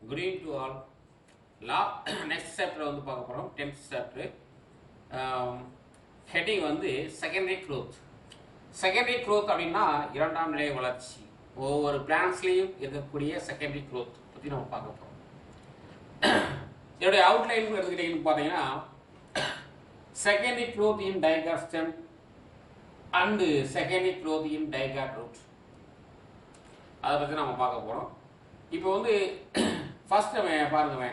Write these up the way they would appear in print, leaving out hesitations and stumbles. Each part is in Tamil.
Good evening to all. Next chapter வந்து பார்க்க போகிறோம் 10th chapter. ஹெட்டிங் வந்து செகண்டரி க்ரோத். செகண்டரி க்ரோத் அப்படின்னா இரண்டாம் நிலை வளர்ச்சி. ஒவ்வொரு பிளான்ஸ்லேயும் இருக்கக்கூடிய செகண்டரி க்ரோத் பற்றி நம்ம பார்க்க போகிறோம். இதோடைய அவுட்லைன் எடுத்துக்கிட்டீங்கன்னு பார்த்தீங்கன்னா secondary growth in dicot stem and secondary growth in dicot root, அதை பற்றி நம்ம பார்க்க போகிறோம். இப்போ வந்து ஃபர்ஸ்ட் பாருங்க,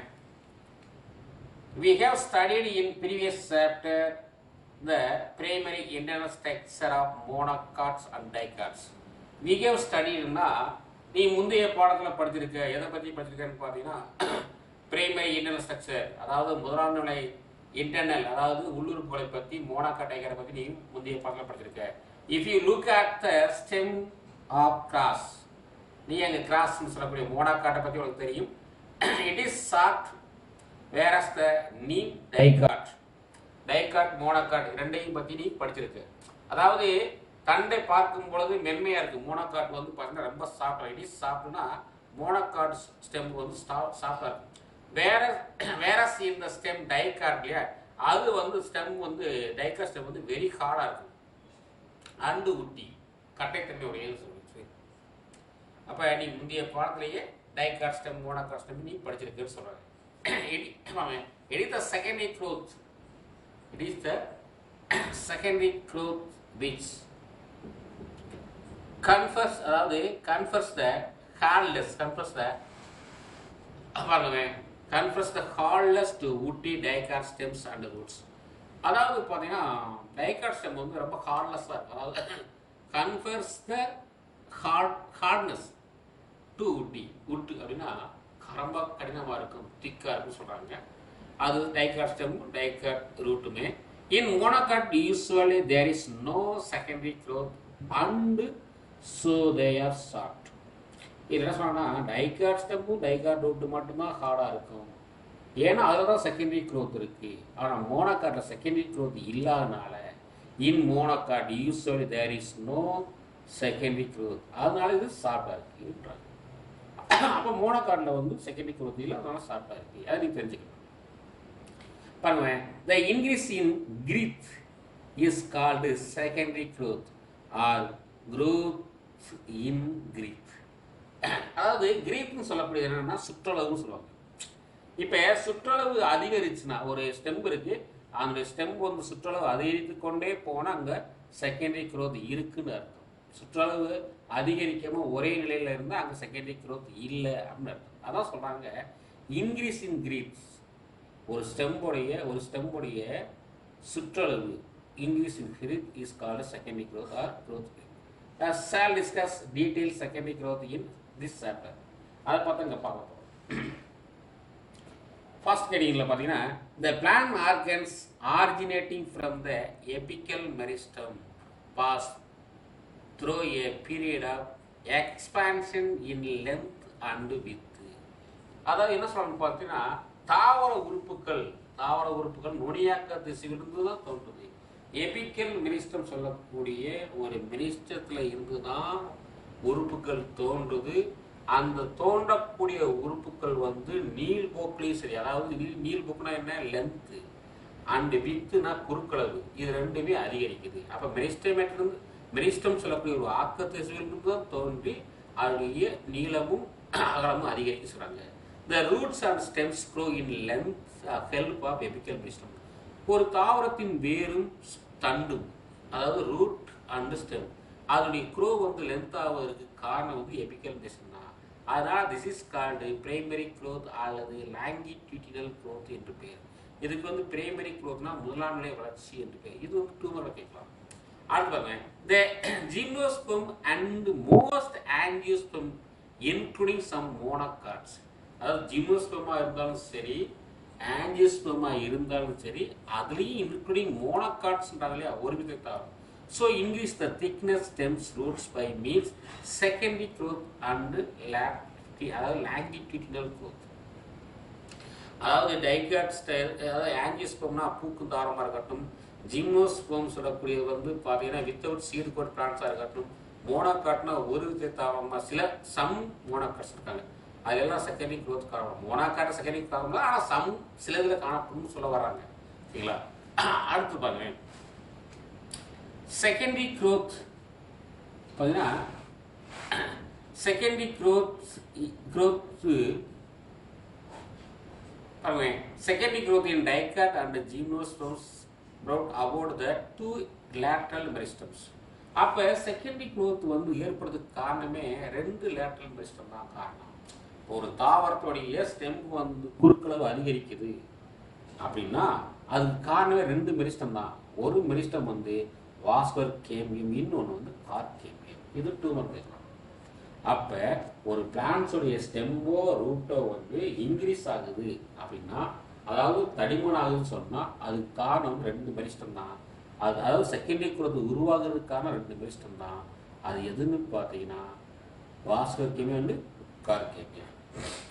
we have studied in previous chapter the primary internal structure of monocots and dicots. We have studied னா நீ முந்தைய பாடத்தில் படிச்சிருக்க, எதை பற்றி படிச்சிருக்கன்னு பார்த்தீங்கன்னா பிரைமரி இன்டர்னல் ஸ்ட்ரக்சர், அதாவது முதலாம் நிலை இன்டர்னல், அதாவது உள்ளுறுப்புகளை பற்றி மோனோகாட் டைகாட் பற்றி நீ முந்தைய பாடத்தில் படிச்சிருக்க. If you look at the stem of grass, நீ அங்கே கிராஸ்ன்னு சொல்லக்கூடிய மோனோகாட்டை பற்றி உங்களுக்கு தெரியும். It is short, whereas the neem dicot, monocot ரெண்டையும் பற்றி நீ படிச்சிருக்கு. அதாவது தண்டை பார்க்கும் பொழுது மென்மையாக இருக்குது. மோனோகாட் வந்து பார்த்தீங்கன்னா ரொம்ப சாஃப்டாக, இட் இஸ் சாஃப்ட்னா மோனோகாட் ஸ்டெம் வந்து சாஃப்டாக இருக்கும். வேரஸ் இந்த ஸ்டெம் டைகாட் இல்லையா, அது வந்து ஸ்டெம் வந்து டைகாட் ஸ்டெம் வந்து வெரி ஹார்டாக இருக்கும், அண்டு உட்டி கட்டைத்தன்மை உடையது சொல்லுச்சு. அப்போ நீ முந்தைய பாடத்திலேயே டைகாட் ஸ்டெம் மோனோகாட் ஸ்டெம் நீ படிச்சிருக்குன்னு சொல்கிறாங்க. It is the secondary growth. It is the secondary growth which confers the hardness, confers the hardness to woody dicot stems and roots. அதாவது பார்த்தீங்கன்னா டைகாட் ஸ்டெம் வந்து ரொம்ப ஹார்ட்லெஸ்ஸாக இருக்கும். அதாவது confers the hardness to woody. wood அப்படின்னா ரொம்ப கடினமாக இருக்கும், திக்காக இருக்குன்னு சொல்கிறாங்க. அது டைகாட் ஸ்டெம் டைகாட் ரூட்டுமே. In monocot usually there is no secondary growth and so they are short. இது என்ன சொன்னாங்கன்னா டைகாட் ஸ்டெம்மும் டைகாட் ரூட்டு மட்டும்தான் ஹார்டாக இருக்கும், ஏன்னா அதில் தான் செகண்டரி க்ரோத் இருக்குது. ஆனால் மோனோகாட்டில் செகண்டரி க்ரோத் இல்லாதனால in monocot usually there is no secondary growth, அதனால இது ஷார்ட்டாக இருக்குன்றாங்க. அப்போ மோனோகாட்டில் வந்து செகண்டரி க்ரோத் இல்லை, அதனால ஷார்ட்டாக இருக்குது. அதை நீங்கள் தெரிஞ்சுக்கணும். பாருங்க, the increase in growth is called secondary growth or growth in growth. அதாவது கிரீப்னு சொல்லக்கூடிய என்னன்னா சுற்றளவுன்னு சொல்லுவாங்க. இப்போ சுற்றளவு அதிகரிச்சுன்னா ஒரு ஸ்டெம் இருக்கு, அந்த ஸ்டெம் வந்து சுற்றளவு அதிகரித்து கொண்டே போனால் அங்கே செகண்டரி க்ரோத் இருக்குன்னு அர்த்தம். சுற்றளவு அதிகரிக்காமல் ஒரே நிலையில் இருந்தால் அங்கே செகண்டரி க்ரோத் இல்லை அப்படின்னு அர்த்தம். அதான் சொல்கிறாங்க இன்க்ரீஸ் இன் கிரீப்ஸ். ஒரு ஸ்டெம்புடைய சுற்றளவு இன்க்ரீஸ் இன் கிரீப் is called secondary growth or growth. Shall discuss detail secondary growth in this chapter. அதை பார்த்து இங்கே பார்க்க போகிறோம். ஃபர்ஸ்ட் ஹெட்டிங்கில் பார்த்தீங்கன்னா the plant organs originating from the apical meristem pass through a period of expansion in length and width. அதாவது என்ன சொல்லணும்னு பார்த்தீங்கன்னா தாவர உறுப்புகள் நுனியாக்க திசையிலிருந்து தான் தோன்றுது. எபிக்கல் மெரிஸ்டம் சொல்லக்கூடிய ஒரு மெரிஸ்டத்தில் இருந்து தான் உறுப்புகள் தோன்றுது. அந்த தோன்றக்கூடிய உறுப்புகள் வந்து நீள்போக்குலையும் சரி, அதாவது நீள்போக்குனா என்ன, லென்த்து, அண்ட் வித்துனா குறுக்களவு, இது ரெண்டுமே அதிகரிக்குது. அப்போ மெரிஸ்டம் சொல்லக்கூடிய ஒரு ஆக்க திசையிலிருந்து தான் தோன்றி அதனுடைய நீளமும் அகலமும் அதிகரிக்க சொல்கிறாங்க. The roots and stems grow in length help of apical meristem. ஒரு தாவரத்தின் வேரும் தண்டும், அதாவது ரூட் அண்ட் ஸ்டெம், அதனுடைய க்ரோ வந்து லென்த் ஆவதற்கு காரணம் வந்து எபிக்கல் மெரிஸ்டம் தான். அதனால் this is called primary growth அல்லது லாங்கிடியூடினல் க்ரோத் என்று பெயர். இதுக்கு வந்து பிரைமரி க்ரோத்னா முதலாம் நிலை வளர்ச்சி என்று பெயர். இது வந்து டூமரில் கேட்கலாம். அடுத்து the gymnosperm and most angiosperm including some monocots. அதாவது ஜிம்னோஸ்பெர்மா இருந்தாலும் சரி, ஆஞ்சியோஸ்பெர்மா இருந்தாலும் சரி, அதுலேயும் இன்க்ளூடிங் மோனோகாட்ஸ்ன்றாங்க இல்லையா, ஒரு வித தாவரம். So increase the thickness stems roots by means secondary growth and அதாவது லாங்கிடியூடினல் க்ரோத். அதாவது டைகாட் ஸ்டைல், அதாவது ஆஞ்சியோஸ்பெர்ம்னா பூக்கும் தாவரமாக இருக்கட்டும், ஜிம்னோஸ்பெர்ம் சொல்லக்கூடியது வந்து பார்த்தீங்கன்னா வித்தவுட் சீடு கோட் பிளான்ஸாக இருக்கட்டும், மோனோகாட்னா ஒரு வித தாவரமாக, சம் மோனோகாட்ஸ் இருக்காங்க. அதெல்லாம் செகண்டரி க்ரோத் காரணம். மோனாக்காட்ட செகண்டரி காரணம் தான், ஆனால் சில இதில் காணப்படும்னு சொல்ல வர்றாங்க. சரிங்களா? அடுத்து பாருங்க, செகண்டரி க்ரோத் பார்த்தீங்கன்னா செகண்டரி க்ரோத் பாருங்க, secondary growth in dicot and gymnosperms brought about the two lateral meristems. அப்போ செகண்டரி க்ரோத் வந்து ஏற்படுறதுக்கு காரணமே 2 லேட்ரல் மெரிஸ்டம் தான் காரணம். ஒரு தாவரத்துடைய ஸ்டெம் வந்து குறுக்களவு அதிகரிக்குது அப்படின்னா அதுக்கு காரணமே 2 மெரிஸ்டம் தான். ஒரு மெரிஸ்டம் வந்து வாஸ்குலர் கேம்பியம், இன்னொன்று வந்து கார்க் கேம்பியம். இது டூமர் பேசலாம். அப்போ ஒரு பிளான்ஸோடைய ஸ்டெம்போ ரூட்டோ வந்து இன்க்ரீஸ் ஆகுது அப்படின்னா, அதாவது தடிமன் ஆகுதுன்னு சொன்னால் அதுக்கு காரணம் 2 மெரிஸ்டம் தான். அதாவது செகண்டரி க்ரோத் உருவாகிறதுக்கான 2 மெரிஸ்டம் தான். அது எதுன்னு பார்த்தீங்கன்னா வாஸ்குலர் கேம்பியம் வந்து கார்க் கேம்பியம்.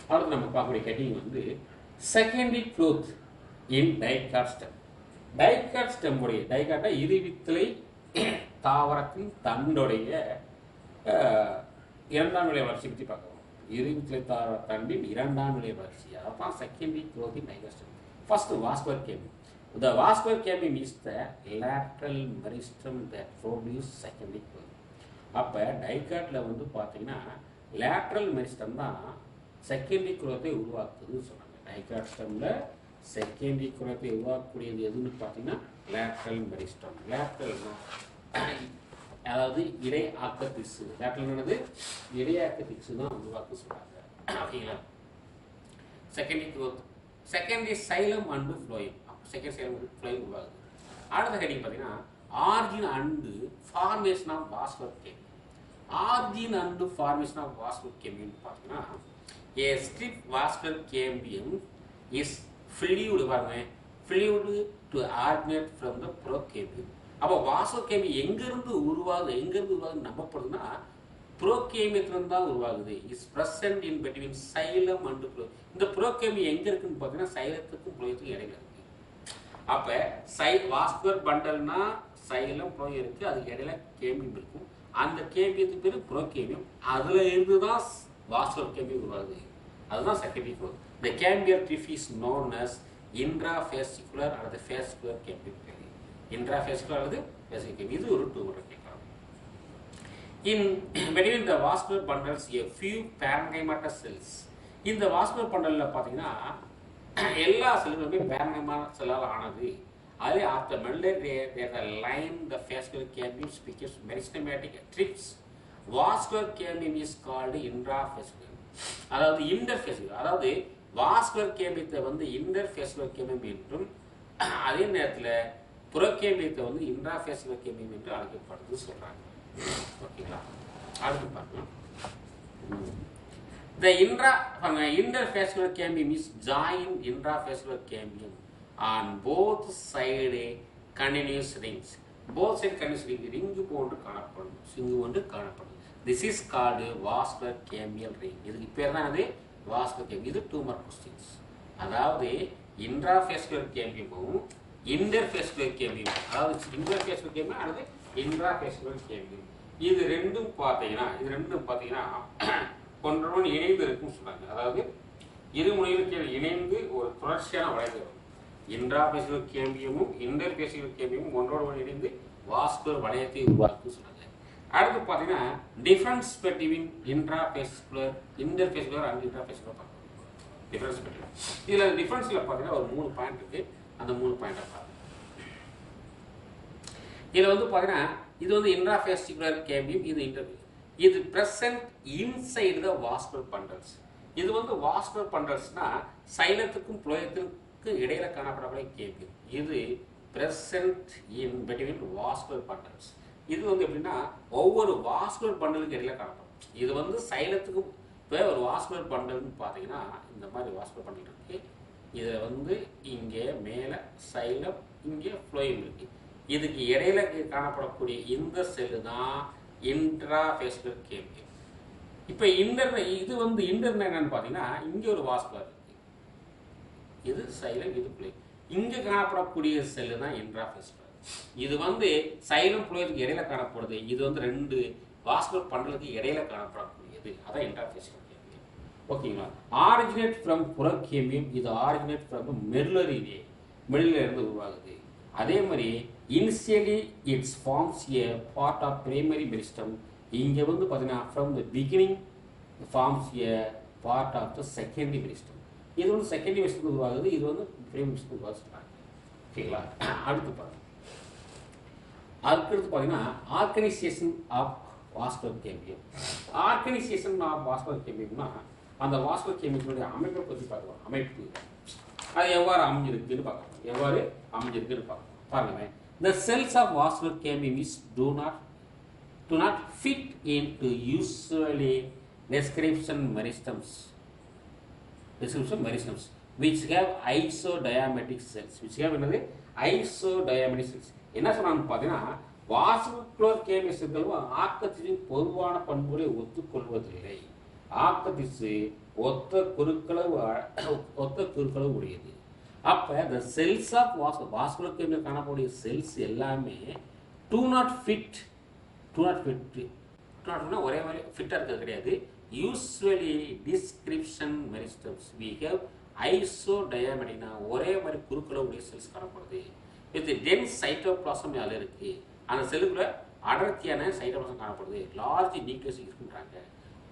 அடுத்து நம்ம பார்க்கக்கூடிய கேட்டிங் வந்து secondary growth in dicot stem. Dicot ஸ்டெம்முடைய, டைகாட்டா இருவித்தலை தாவரத்தின் தண்டுடைய இரண்டாம் நிலை வளர்ச்சி பற்றி பார்க்கலாம். இருவித்தலை தாவர தண்டின் இரண்டாம் நிலை வளர்ச்சி, அதான் secondary growth in dicot stem. First vascular cambium. The vascular cambium is the lateral meristem that produce secondary growth. அப்போ டைகாட்டில் வந்து பார்த்தீங்கன்னா லேட்ரல் மெரிஸ்டம் தான் செகண்டரி குரோத்தை உருவாக்குதுன்னு சொன்னாங்க. டைகாட் ஸ்டெம்மில் செகண்டரி குரோத்தை உருவாக்கக்கூடியது எதுன்னு பார்த்தீங்கன்னா லேட்ரல் மெரிஸ்டம். லேட்ரல் அதாவது இடை ஆக்க திசு. லேட்ரல்ன்றது இடையாக்க திசு தான் உருவாக்க சொல்கிறாங்க. ஓகேங்களா? Secondary growth, secondary xylem and phloem. Second xylem phloem உருவாகுது. அடுத்த ஹெட்டிங் பார்த்தீங்கன்னா origin and formation of vascular cambium. Origin and formation of vascular cambium பார்த்தீங்கன்னா a strip vascular cambium is fluid, பாருங்க, fluid to originate from the procambium. அப்போ வாஸ்குலர் கேம்பியம் எங்கேருந்து உருவாகுதுன்னு நம்பப்படுதுன்னா ப்ரோகேமியத்திலிருந்து தான் உருவாகுது. Is present in between xylem and pro. இந்த ப்ரோகேமியம் எங்கே இருக்குன்னு பார்த்தீங்கன்னா சைலத்துக்கும் ப்ரோயத்துக்கும் இடையில இருக்கு. அப்போ வாஸ்குலர் பண்டல்னா சைலம் ப்ரோயம் இருக்குது, அதுக்கு இடையில கேம்பியம் இருக்கும். அந்த கேம்பியத்துக்கு பேர் ப்ரோகேமியம். அதில் இருந்து தான் வாஸ்குலர் கேம்பியம் உருவாகுது. அதுதான் செகண்டரி க்ரோத். இந்த கேம்பியர் ட்ரிஃப் இஸ் நோன் அஸ் இன்ட்ராஃபேசிகுலர் அல்லது ஃபேசிகுலர் கேம்பியம். இன்ட்ராஃபேசிகுலர் அல்லது ஃபேசிகுலர் கேம்பியம். இது ஒரு டூமர் கேட்கலாம். In between the vascular bundles a few parenchymatous cells. இந்த வாஸ்குலர் பண்டலில் பார்த்தீங்கன்னா எல்லா செல்லுமே பேரங்கைமான செல்லால் ஆனது. அதே ஆஃப்டர் மெல்லர் line the fascicular cambium speakers meristematic trips. Vascular cambium is called intrafascicular, அதாவது இன்டர்ஃபேஸ்குலர். அதாவது வாஸ்குலர் கேம்பியத்தை வந்து இன்டர்ஃபேஸ்குலர் கேம்பியம் என்றும், அதே நேரத்தில் புறக்கேம்பியத்தை வந்து இன்ட்ராஃபேஸ்குலர் கேம்பியம் என்று அழைக்கப்படுது சொல்கிறாங்க. ஓகேங்களா? அடுத்து பார்க்கலாம். The interfascicular cambium is joined intrafascicular cambium on both side continuous rings. Both side continuous ring, ring போன்று காணப்படும், சிங்கு போன்று காணப்படும். This is called vascular cambial ring. இதுக்கு பேர் தான் அது vascular cambium. இது டூமர் கொஸ்டின்ஸ். அதாவது intrafascicular cambium interfascicular cambium, அதாவது interfascicular cambium அல்லது intrafascicular cambium. இது ரெண்டும் பார்த்தீங்கன்னா ஒன்றொன்று இணைந்து இருக்குன்னு சொன்னாங்க. அதாவது இரு முனைகளுக்கு இணைந்து ஒரு தொடர்ச்சியான வளைவு வரும். இன்ட்ராஃபேசிகுலர் கேம்பியமும் இன்டர்ஃபேசிகுலர் கேம்பியமும் ஒன்றோடு இணைந்து வாஸ்குலர் வளையத்தை உருவாக்குன்னு சொன்னாங்க. அடுத்து பார்த்தீங்கன்னா டிஃபரன்ஸ் பிட்வீன் இன்ட்ராஃபேசிகுலர், இன்டர்ஃபேசிகுலர் அண்ட் இன்ட்ராஃபேசிகுலர் பார்க்கணும். டிஃபரன்ஸ் பிட்வீன் இதில் டிஃபரன்ஸில் பார்த்தீங்கன்னா ஒரு 3 பாயிண்ட் இருக்குது. அந்த 3 பாயிண்டை பார்க்கணும். இதில் வந்து பார்த்தீங்கன்னா இது வந்து இன்ட்ராஃபேசிகுலர் கேம்பியம், இது present inside the vascular bundles. இது வந்து வாஸ்குலர் பண்டல்ஸ்னா சைலத்துக்கும் புளோயத்திற்கும் இடையில காணப்படக்கூடிய கேம்பியம். இது present in between vascular bundles. இது வந்து எப்படின்னா ஒவ்வொரு வாஸ்குலர் பண்டலுக்கு இடையில காணப்படும். இது வந்து சைலத்துக்கும் இப்போ ஒரு வாஸ்குலர் பண்டல்னு பார்த்தீங்கன்னா இந்த மாதிரி வாஸ்குலர் பண்டல் இருக்கு. இதில் வந்து இங்கே மேலே சைலம், இங்கே ஃப்ளோயம் இருக்கு. இதுக்கு இடையில காணப்படக்கூடிய இந்த செல்லு தான் இன்ட்ராஃபேசிகுலர் கேம்பியம். இப்போ இது வந்து இன்டர்னா என்னன்னு பார்த்தீங்கன்னா இங்கே ஒரு வாஸ்குலர் இருக்கு, இது சைலம், இது புளோயம். இங்கே காணப்படக்கூடிய செல்லு தான் இன்ட்ராஃபேசிகுலர். இது வந்து சைலம் புளோயத்துக்கு இடையில காணப்படுது. இது வந்து 2 வாஸ்குலர் பண்டலுக்கு இடையில காணப்படக்கூடியது, அதான் இன்ட்ராஃபேசிகுலர் கேம்பியம். ஓகேங்களா. ஆரிஜினேட் ஃப்ரம் புரோகேமியம், இது ஆரிஜினேட் ஃப்ரம் மெடுலரி இருந்து உருவாகுது. அதே மாதிரி initially it's forms a part of primary meristem, இங்கே வந்து பார்த்தீங்கன்னா from the beginning forms a part of the secondary meristem. இது வந்து செகண்டரி மெரிஸ்டம் உருவாகுது, இது வந்து பிரைமரி மெரிஸ்டம் உருவாக சொல்கிறாங்க. ஓகேங்களா. அடுத்து பாருங்க, அதுக்கடுத்து பார்த்தீங்கன்னா organisation of vascular cambium. Organisation of vascular கேம்பியம்னா அந்த வாஸ்குலர் கேம்பியத்தினுடைய அமைப்பை பற்றி பார்க்கலாம். அமைப்பு அது எவ்வாறு அமைஞ்சிருக்குன்னு பார்க்கலாம், எவ்வாறு அமைஞ்சிருக்குன்னு பார்க்கலாம். பாருங்க, the cells of vascular cambium do not fit into usually description meristums which have isodiametric cells, என்னது isodiametric cells. என்ன சொன்னான்னு பார்த்தீங்கன்னா வாஸ்குலர் கேம்பியம் ஆக்கத்தின் பொதுவான பண்புகளை ஒத்துக்கொள்வதில்லை. ஆக்கத்திசு ஒத்த குறுக்களவு உடையது. அப்போ the cells of vascular cambium காணக்கூடிய செல்ஸ் எல்லாமே do not fit ஒரே மாதிரி ஃபிட்டாக இருக்கிறது கிடையாது. Usually description meristems we have isodiametric, ஒரே மாதிரி குறுக்களவு உடைய செல்ஸ் காணப்படுது. இது டென்ஸ் சைட்டோபிளாசம் அதில் இருக்கு, அந்த செல்லுக்குள்ள அடர்த்தியான சைட்டோபிளாசம் காணப்படுது, லார்ஜ் நியூக்ளியஸ் இருக்குன்றாங்க.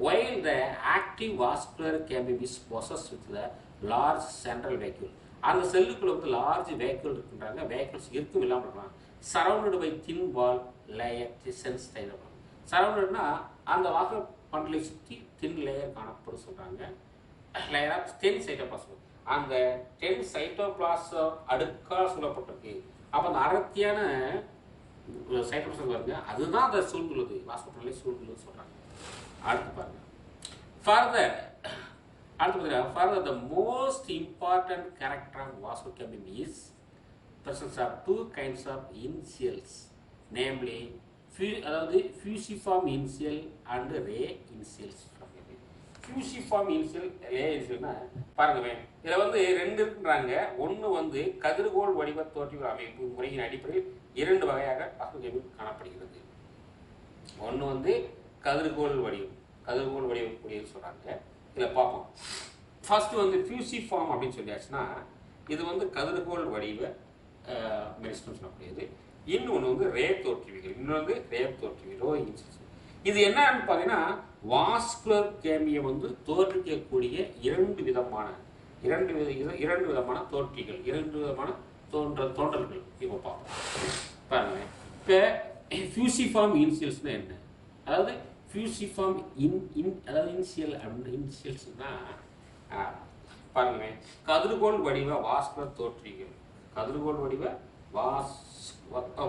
while the active vascular cambium is possessed with the large central vacuole, அந்த செல்லுக்குள்ள வந்து லார்ஜ் வேக்யூல் இருக்குன்றாங்க, வேக்யூல்ஸ் இருக்கும் இல்லாமல் இருக்கலாம். Surrounded by thin wall layer sense டைனோபிளாசம். சரௌண்டட்னா அந்த வாஸ்குலர் பண்டலை சுற்றி தின் லேயர் காணப்படும் சொல்கிறாங்க. லேயர் ஆஃப் 10 சைட்டோபிளாசம், அந்த 10 சைட்டோபிளாசம் அடுக்கால் சொல்லப்பட்டிருக்கு. அப்போ அந்த அடர்த்தியான சைட்டோபிளாசம் பாருங்க, அதுதான் அந்த சூழ்ந்துள்ளது, வாஸ்குலர் பண்டலை சூழ்ந்துள்ளது சொல்கிறாங்க. அடுத்து பாருங்க, further the most important character of vascular cambium is presence of two kinds of initials, namely fusiform initial and ray initials. fusiform initial, ray initialனா பாருங்க, இதில் வந்து ரெண்டு இருக்குன்றாங்க. ஒன்று வந்து கதிர்கோள் வடிவ தோற்றுவியல் அமைப்பு முறையின் அடிப்படையில் இரண்டு வகையாக வாஸ்குலர் கேம்பியம் காணப்படுகிறது. ஒன்று வந்து கதிர்கோள் வடிவக்கூடியது சொல்கிறாங்க. இதில் பார்ப்போம். ஃபர்ஸ்ட் வந்து ஃபியூசிஃபார்ம் அப்படின்னு சொல்லியாச்சுன்னா இது வந்து கதிர்கோள் வடிவ மெரிஸ்டம் சொல்லக்கூடியது. இன்னொன்று வந்து ரேப் தோற்றுவிகள், இது என்னன்னு பார்த்தீங்கன்னா வாஸ்குலர் கேம்பியம் வந்து தோற்றுவிக்கக்கூடிய இரண்டு விதமான தோற்றிகள், இரண்டு விதமான தோன்றல்கள் இப்போ பார்ப்போம். பாருங்க, இப்போ ஃபியூசிஃபார்ம் இனிஷியல்ஸ்னா என்ன, அதாவது ஃபியூசிஃபார்ம் இனிஷியல் அப்படின்னு இனிஷியல்ஸ்னா பாருங்க, கதிர்கோள் வடிவ வாஸ்குலர் தோற்றிகள்,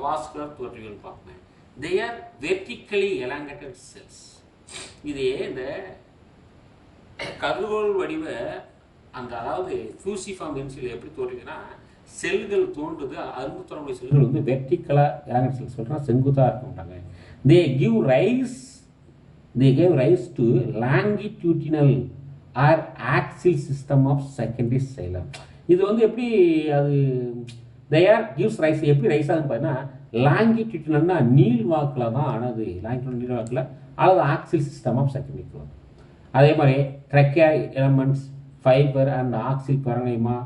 வாஸ்குலர் தோற்றிகள் பார்ப்பேன். they are vertically elongated cells. இது இந்த கதிர்கோள் வடிவ அந்த அதாவது ஃபியூசிஃபார்ம் இனிஷியல் எப்படி தோற்றுதுன்னா செல்கள் தோன்றுது, அரும்பு தொடர்புடைய செல்கள் வந்து வெர்டிக்கலா எலாங்கேட் செல்ஸ் சொல்றாங்க, செங்குத்தாக இருக்கும்ட்டாங்க. they gave rise to longitudinal or axial system of secondary xylem. இது வந்து எப்படி அது gives rise, எப்படி ரைஸ் ஆகுதுன்னு பார்த்தீங்கன்னா லாங்கிடியூட்னல்னா நீள்வாக்கில் தான் ஆனது, நீள்வாக்கில் அல்லது ஆக்சில் சிஸ்டம் ஆஃப் செகண்டரி. அதே மாதிரி trachea elements fibre and axial parenchyma,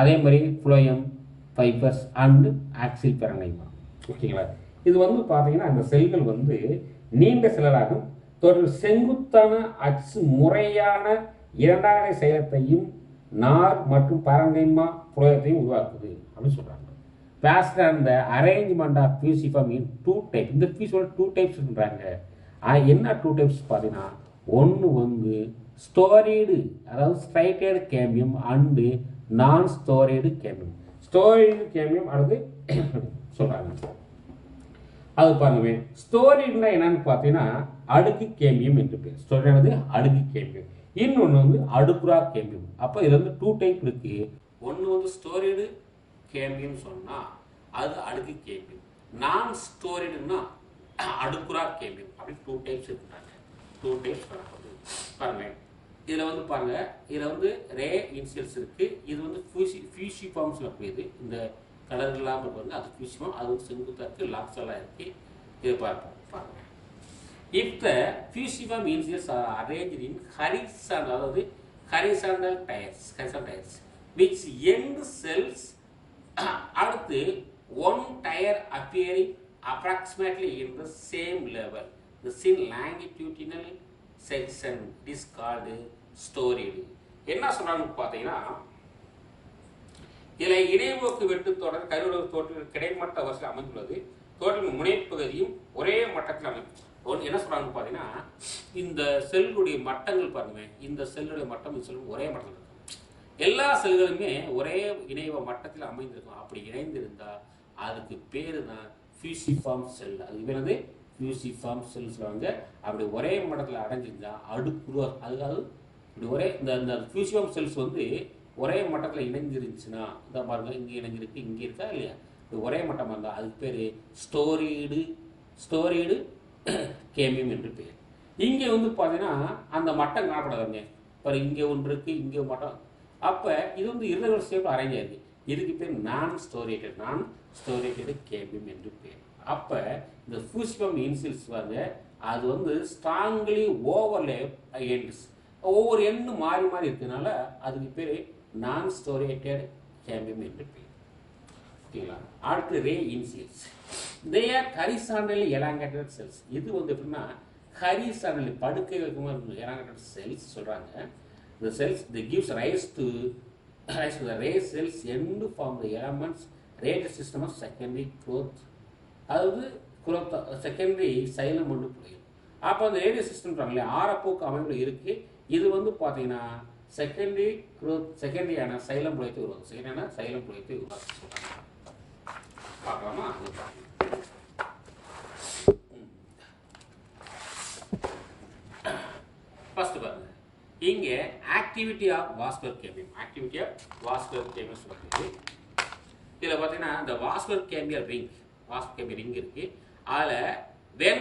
அதே மாதிரி phloem fibres and axial parenchyma. ஓகேங்களா. இது வந்து பார்த்தீங்கன்னா அந்த செல்கள் வந்து நீண்ட செல்லாகும் தொடர் செங்குத்தான அச்சு முறையான இரண்டாக செயலத்தையும் நார் மற்றும் பரங்கைமா புலத்தையும் உருவாக்குது அப்படின்னு சொல்றாங்க. பேஸ்ட் அந்த arrangement of fusiform in 2 type. இந்த ஃபியூசியோட 2 டைப்ஸ் சொல்றாங்க. என்ன 2 டைப்ஸ் பார்த்தீங்கன்னா ஒன்று வந்து ஸ்டோரேடு, அதாவது ஸ்ட்ரைட்டட் கேம்பியம் அண்டு நான் ஸ்டோரேடு கேம்பியம். ஸ்டோரேடு கேம்பியம் அல்லது சொல்றாங்க. அது பாருங்க, ஸ்டோரேட்னா என்னன்னு பார்த்தீங்கன்னா அடுக்கு கேம்பியம் என்று பேர். ஸ்டோரேட் அடுக்கு கேம்பியம், இன்னொன்று வந்து அடுக்குறா கேம்பியம். அப்போ இதுல வந்து 2 டைப் இருக்கு. ஒன்று வந்து ஸ்டோரேடு கேம்பியம் சொன்னா அது அடுக்கு கேம்பியம், நான் ஸ்டோரேடுன்னா அடுக்குறா கேம்பியம், அப்படி 2 டைப்ஸ் இருக்கிறாங்க. 2 டைப்ஸ் காணப்படுது. பாருங்க, இதுல வந்து பாருங்க, இதுல வந்து ரே இனிஷியல்ஸ் இருக்கு. இது வந்து ஃபியூசிஃபார்ம் சொல்லக்கூடியது. இந்த கலர் இல்லாமல் பாருங்க, அது ஃபியூசிஃபார்ம், அது வந்து செங்குத்தா இருக்கு, லாக்ஸெல்லாம் இருக்கு. இது பார்ப்போம். பாருங்க, If the fusiform initials are arranged in horizontal tiers, which end cells அடுத்து one tier appearing approximately in the same level, the same longitudinal section is called storied. என்ன சொல்றாங்க பார்த்தீங்கன்னா, இதில் இணைவோக்கு வெட்டு தொடர் கருவுடைய தோற்றில் கிடைமட்ட வரிசையில் அமைந்துள்ளது. தோற்றின் முனைப்பகுதியும் ஒரே மட்டத்தில் அமைக்கும். என்ன சொல்றாங்க பார்த்தீங்கன்னா, இந்த செல்லுடைய மட்டங்கள் பாருங்க, இந்த செல்லுடைய மட்டம் இந்த செல் ஒரே மட்டத்தில் இருக்கும். எல்லா செல்களுமே ஒரே இணைவ மட்டத்தில் அமைந்திருக்கும். அப்படி இணைந்திருந்தால் அதுக்கு பேரு தான் ஃபியூசிஃபார்ம் செல். அது என்னது? ஃபியூசிஃபார்ம் செல் சொல்லுவாங்க. அப்படி ஒரே மட்டத்தில் அடைஞ்சிருந்தா அடுக்கு அதுக்காக இப்படி ஒரே இந்த ஃபியூசிஃபார்ம் செல்ஸ் வந்து ஒரே மட்டத்தில் இணைஞ்சிருந்துச்சுன்னா, இந்த பாருங்க இங்கே இணைஞ்சிருக்கு, இங்கே இருக்கா இல்லையா, இப்படி ஒரே மட்டமாக இருந்தால் அதுக்கு பேர் ஸ்டோரீடு கேமியம் என்று பேர். இங்கே வந்து பார்த்தீங்கன்னா அந்த மட்டம் காணப்படாதுங்க. இப்போ இங்கே ஒன்று இருக்குது, இங்கே மட்டம். அப்போ இது வந்து irregular ஷேப் அரேஞ்ச் ஆயிருக்கு. இதுக்கு பேர் நான் ஸ்டோரேட்டட் கேமியம் என்று பேர். அப்போ இந்த ஃபியூசிஃபார்ம் இன்சில்ஸ் வந்து அது வந்து ஸ்ட்ராங்லி ஓவர்லேப் எண்ட்ஸ், ஒவ்வொரு எண்ணும் மாறி மாறி இருக்கிறதுனால அதுக்கு பேர் நான் ஸ்டோரேட்டட் கேமியம் என்று பேர். ஓகேங்களா? அடுத்து ray initials. They are horizontally elongated cells. இது வந்து எப்படின்னா ஹரிசாண்டலி படுக்கை வைக்கும்போது எலாங்கேட்டட் செல்ஸ் சொல்கிறாங்க. The cells that gives rise to the ray cells end form the elements radial system of secondary growth. அதாவது செகண்டரி சைலம் ஒன்று புரியும். அப்போ அந்த ரேடியல் சிஸ்டம் ஆரப்போக்கு அமைப்பில் இருக்கு. இது வந்து பார்த்தீங்கன்னா செகண்டரி குரோத், செகண்டரியான சைலம் புலையத்தை உருவாக்கும். செகண்டரியான சைலம் புலையத்தை உருவாக்க சொல்றாங்க. பார்க்கலாமா? ஃபர்ஸ்ட் பாருங்க, இங்கே ஆக்டிவிட்டி ஆஃப் வாஸ்குலர் கேமியம், சொல்லுறது. இதில் பார்த்தீங்கன்னா இந்த வாஸ்குலர் கேமியல் ரிங் இருக்கு. அதில் when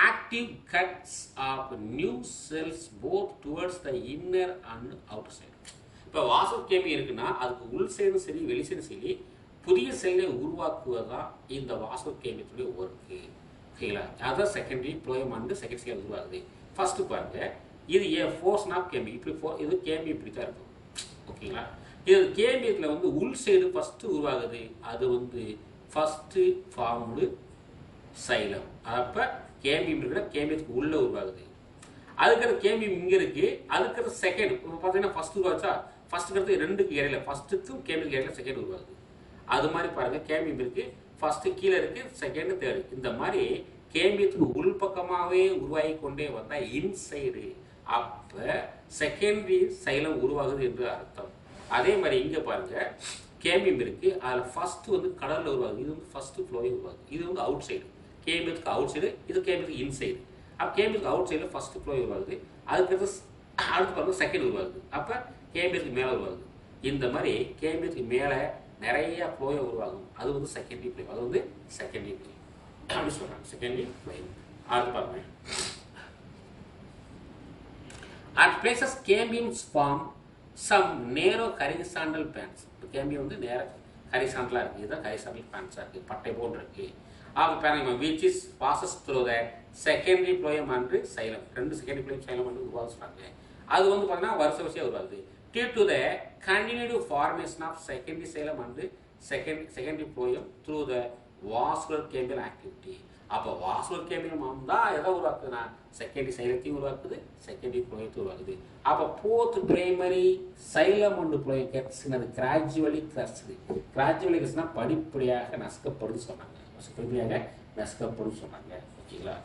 active cuts of new cells both towards the inner and outside. இப்போ வாஸ்குலர் கேமியம் இருக்குன்னா அதுக்கு உள் சைடும் சரி வெளி சைடும் சரி புதிய செல்லை உருவாக்குவதுதான் இந்த வாஸ்குலர் கேமியத்துடைய ஒர்க்கு. ஓகேங்களா? அதான் செகண்டரி ப்ளோயம் அண்ட் செகண்ட் செல் உருவாகுது. ஃபர்ஸ்ட் பாருங்க, இது ஃபோர்ஸ் ஆஃப் கேமியம். இப்படி இது கேமியம் இப்படி தான் இருக்கும். ஓகேங்களா? இது கேமியத்தில் வந்து உள் சைடு ஃபர்ஸ்ட் உருவாகுது. அது வந்து ஃபர்ஸ்ட் ஃபார்ம்டு சைலம். அப்போ கேமியம் இருக்கிற கேமியத்துக்கு உள்ளே உருவாகுது. அதுக்கடுத்து கேமியம் இங்கே இருக்கு. அதுக்கடுத்து செகண்ட் பார்த்தீங்கன்னா ஃபர்ஸ்ட் உருவாச்சா, ஃபர்ஸ்ட்டுக்கு ரெண்டுக்கு இடையில ஃபர்ஸ்ட்டுக்கும் கேமியத்துக்கு இடையில செகண்ட் உருவாகுது. அது மாதிரி பாருங்க, கேமியம் இருக்கு, ஃபர்ஸ்ட் கீழே இருக்கு, செகண்ட் தேர்டு. இந்த மாதிரி கேமியத்துக்கு உள் பக்கமாகவே உருவாகி கொண்டே வந்தால் இன்சைடு, அப்போ செகண்டரி சைலம் உருவாகுது என்று அர்த்தம். அதே மாதிரி இங்கே பாருங்க, கேமியம் இருக்கு, அதில் ஃபர்ஸ்ட் வந்து கடலில் உருவாகுது. இது வந்து ஃபர்ஸ்ட் ஃப்ளோவே உருவாகுது. இது வந்து அவுட் சைடு, கேமியத்துக்கு அவுட் சைடு, இது கேமியத்துக்கு இன்சைடு. அப்போ கேமியத்துக்கு அவுட் சைடில் ஃபர்ஸ்ட் ஃப்ளோவே உருவாகுது. அடுத்து பாருங்க செகண்ட் உருவாகுது. அப்போ கேமியத்துக்கு மேலே உருவாகுது. இந்த மாதிரி கேமியத்துக்கு மேலே நிறைய ஃப்ளோவே உருவாகும். அது வந்து செகண்டரி ஃப்ளோ, அது வந்து செகண்டரி ஃப்ளோ அப்படின்னு சொல்கிறாங்க. Secondary flow. அடுத்து பாருங்க, at places cambiums form some narrow horizontal bands. இப்போ கேம்பியம் வந்து நேர ஹரிசாண்டலாக இருக்குது. இதுதான் ஹரிசாண்டல் பேண்ட்ஸாக இருக்குது, பட்டை போன்று இருக்குது. ஆஃப் பேரங்கம் which is passes through the secondary phloem and xylem. ரெண்டு செகண்டரி phloem xylem வந்து உருவாக்குறாங்க. அது வந்து பார்த்தீங்கன்னா வரிசையாக உருவாகுது. due to the continued formation of secondary xylem and secondary phloem through the vascular cambial activity. அப்போ வாஸ்குலர் கேமியம் தான் எதை உருவாக்குதுன்னா செகண்டரி சைலத்தையும் உருவாக்குது, செகண்டரி புளோயத்தையும் உருவாக்குது. அப்போ போத் பிரைமரி சைலம் ஒன்று புளோயம் கெட்ஸ்னது கிராஜுவலி கிரஸ்டு. கிராஜுவலி கிரஸ்னா படிப்படியாக நசுக்கப்படுன்னு சொன்னாங்க. ஓகேங்களா?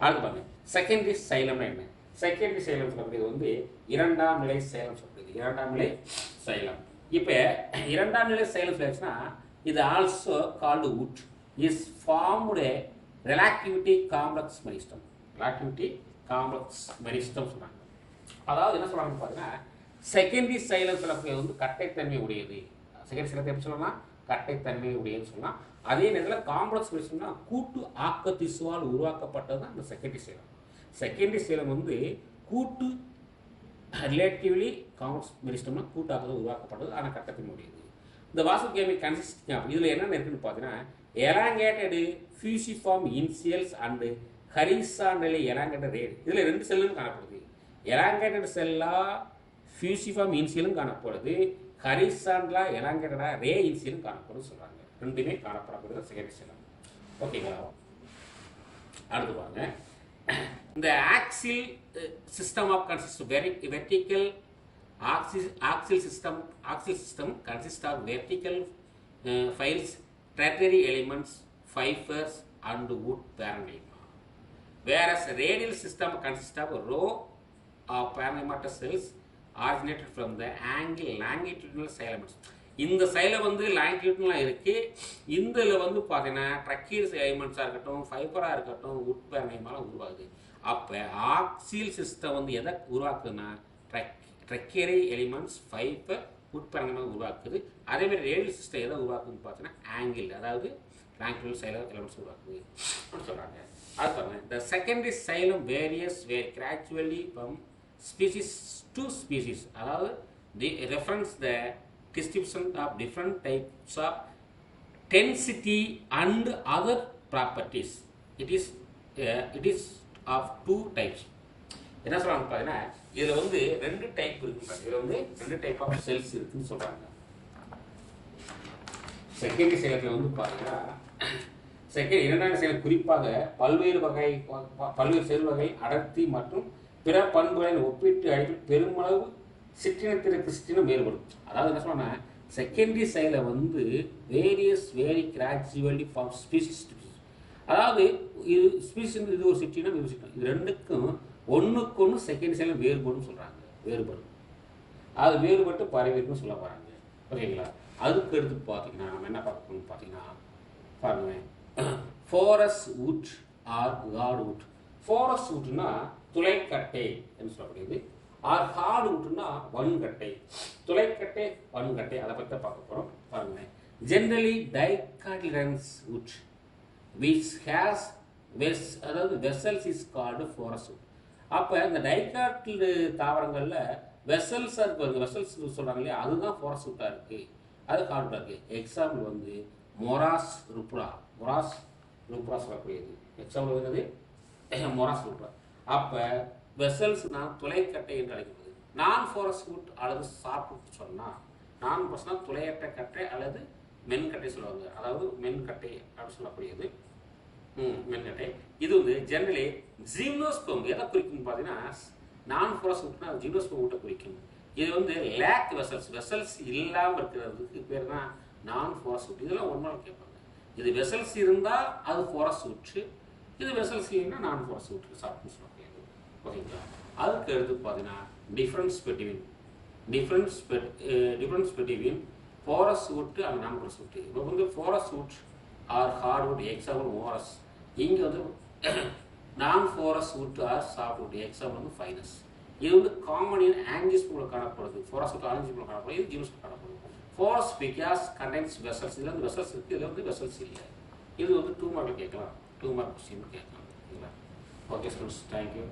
அடுத்து பாருங்க, செகண்டரி சைலம்னா என்ன? செகண்டரி சைலம் சொல்லக்கூடியது வந்து இரண்டாம் நிலை சைலம் சொல்லக்கூடியது. இரண்டாம் நிலை சைலம். இப்போ இரண்டாம் நிலை சைலம் சொல்லிச்சுன்னா இது also called would is formed a relativity complex meristem. சொல்றாங்க. அதாவது என்ன சொல்றாங்க பாருங்க, செகண்டரி சைலம் சொல்லக்கூடியது வந்து கட்டைத்தன்மை உடையது. செகண்டரி சைலத்தை எப்படி சொல்லலாம்? கட்டைத்தன்மை உடையதுன்னு சொல்லலாம். அதே நேரத்தில் காம்ப்ளெக்ஸ் மெரிஸ்டம்னா கூட்டு ஆக்க திசுவால் உருவாக்கப்பட்டது தான் இந்த செகண்டரி சைலம். செகண்டரி சைலம் வந்து கூட்டு ரிலேட்டிவ்லி காம்ப்ளெக்ஸ் மெரிஸ்டம்னா கூட்டு ஆக்கத்தில் உருவாக்கப்பட்டது, ஆனால் கட்டைத்தன்மை உடையது. இந்த வாஸ்குலர் கேமியம் கன்சிஸ்டிங் ஆஃப் இதில் என்னென்ன இருக்குன்னு பார்த்தீங்கன்னா elongated fusiform initials and horizontally elongated rate. இதில் 2 செல்லும் காணப்படுது. எலாங்கேட்டட் செல்லா ஃபியூசிஃபார்ம் இன்சியலும் காணப்படுது. ஹரிசாண்டலா எலாங்கேட்டடா ரே இன்சியலும் காணப்படும் சொல்கிறாங்க. ரெண்டுமே காணப்படக்கூடிய செகண்டரி செல்லம். ஓகேங்களா? அடுத்து பாருங்க. இந்த axial system of consist vertical axial system consist of vertical files, tertiary elements, fibers and wood parenchyma, whereas radial system consists of a row of parenchymatous cells originated from the longitudinal filaments. இந்த சைலம் வந்து லாங்கிடியூட்லாம் இருக்குது. இதில் வந்து பார்த்தீங்கன்னா ட்ரக்கீர் எலிமெண்ட்ஸாக இருக்கட்டும், ஃபைபராக இருக்கட்டும், உட் பேரனைமாலாம் உருவாகுது. அப்போ ஆக்சில் சிஸ்டம் வந்து எதை உருவாக்குதுன்னா ட்ரக்கீரி எலிமெண்ட்ஸ், ஃபைபர், உட் பேரனைமாக உருவாக்குது. அதேமாதிரி ரேடியல் சிஸ்டம் எதை உருவாக்குதுன்னு பார்த்தீங்கன்னா ஆங்கிள், அதாவது லாங்கிடியூட் சைலம் எலிமெண்ட்ஸ் உருவாக்குது அப்படின்னு சொல்கிறாங்க. அது பாருங்க. The secondary xylem varies gradually from species to species, அதாவது the reference the distribution of different types of density and other properties. It is of 2 types. என்ன சொல்றாங்க பாத்தீங்கன்னா, இதுல வந்து 2 டைப் இருக்கு. இதுல வந்து 2 டைப் ஆஃப் செல்ஸ் இருக்குன்னு சொல்றாங்க. செகண்டரி செல்ல வந்து பாத்தீங்கன்னா, இரண்டாவது செல் குறிப்பாக பல்வேறு செல் வகை அடர்த்தி மற்றும் பிற பண்புகளின் ஒப்பீட்டு அடிப்பில் பெருமளவு சிற்றினத்திற்கு சிற்றினம் வேறுபடும். அதாவது என்ன சொன்னா, செகண்டரி சைல வந்து vary gradually from species to species, அதாவது இது ஸ்பீசிஸ், இது ஒரு சிற்றினம், இது சிற்றினம், இது ரெண்டுக்கும் ஒன்றுக்கு ஒன்று செகண்டரி சைல வேறுபடும் சொல்றாங்க. வேறுபடும், அது வேறுபட்டு பரவிருக்குன்னு சொல்ல போறாங்க. ஓகேங்களா? அதுக்கு எடுத்து பார்த்தீங்கன்னா நம்ம என்ன பார்க்கணும்னு பார்த்தீங்கன்னா பாருங்க, ஃபாரஸ் வுட் ஆர் கார்டு வுட். ஃபாரஸ் வுட்னா துளைக்கட்டை என்று சொல்லக்கூடியது. R hard வுட்னா வன்கட்டை. துளைக்கட்டை, வன்கட்டை, அதை பற்றி பார்க்க போகிறோம். பாருங்க. ஜென்ரலி டைகாட்டிலன்ஸ் வுட் விச் ஹேஸ் அதாவது வெசல்ஸ் இஸ் கால்டு ஃபாரஸ் வுட். அப்போ இந்த டைகாட்டில் தாவரங்களில் வெசல்ஸ் இருக்கு, வெசல்ஸ் சொல்கிறாங்க இல்லையா, அதுதான் ஃபாரஸ் வுட்டாக இருக்குது, அது ஹார்டாக இருக்குது. எக்ஸாம்பிள் வந்து மொராஸ் ருப்ரா சொல்லக்கூடியது எக்ஸாம்பிள் என்னது, மொராஸ் ருப்ரா. அப்போ வெசல்ஸ்னா துளைக்கட்டை என்று அழைக்கப்படுது. நான் ஃபாரஸ் வுட் அல்லது சாப் வுட் சொன்னால், நான் ஃபர்ஸ்ட்னா துளையற்ற கட்டை அல்லது மென்கட்டை சொல்லுவாங்க, அதாவது மென்கட்டை அப்படின்னு சொல்லக்கூடியது மென்கட்டை. இது வந்து ஜெனரலி ஜிம்னோஸ்போம் எதை குறிக்கும்னு பார்த்தீங்கன்னா, நான் ஃபாரஸ் வுட்னா ஜிம்னோஸ்போம் வுட்டை குறிக்கும். இது வந்து லேக் வெசல்ஸ் இல்லாமல் இருக்கிறதுக்கு பேர் தான் நான் ஃபாரஸ் வுட். இதெல்லாம் ஒரு நாள் கேட்பாங்க. இது வெசல்ஸ் இருந்தால் அது ஃபாரஸ் வுட், இது வெசல்ஸ் இல்லைன்னா நான் ஃபாரஸ் வுட் சாப்பிட்டு சொல்லக்கூடியது. ஓகேங்களா? அதுக்கு எடுத்து பார்த்தீங்கன்னா difference between porous wood and non porous wood. இப்போ வந்து porous wood or hard wood, example Morus. இங்கே வந்து non porous wood or soft wood, example வந்து ஃபைனஸ். இது வந்து காமன் இன் ஆஞ்சியோஸ்போமில் காணப்படுது. ஃபாரஸ் வுட் ஆஞ்சியோஸ்போமில் காணப்படுது, இது ஜிம்னோஸ்போமில் காணப்படுது. ஃபாரஸ் பிகாஸ் கண்டென்ஸ் வெசல்ஸ். இதில் வந்து வெசல்ஸ் இருக்குது, இதில் வந்து வெசல்ஸ் இல்லை. இது வந்து 2 மார்க்கில் கேட்கலாம், 2 மார்க் கொஸ்டின் கேட்கலாம். ஓகேங்களா? Okay students, thank you.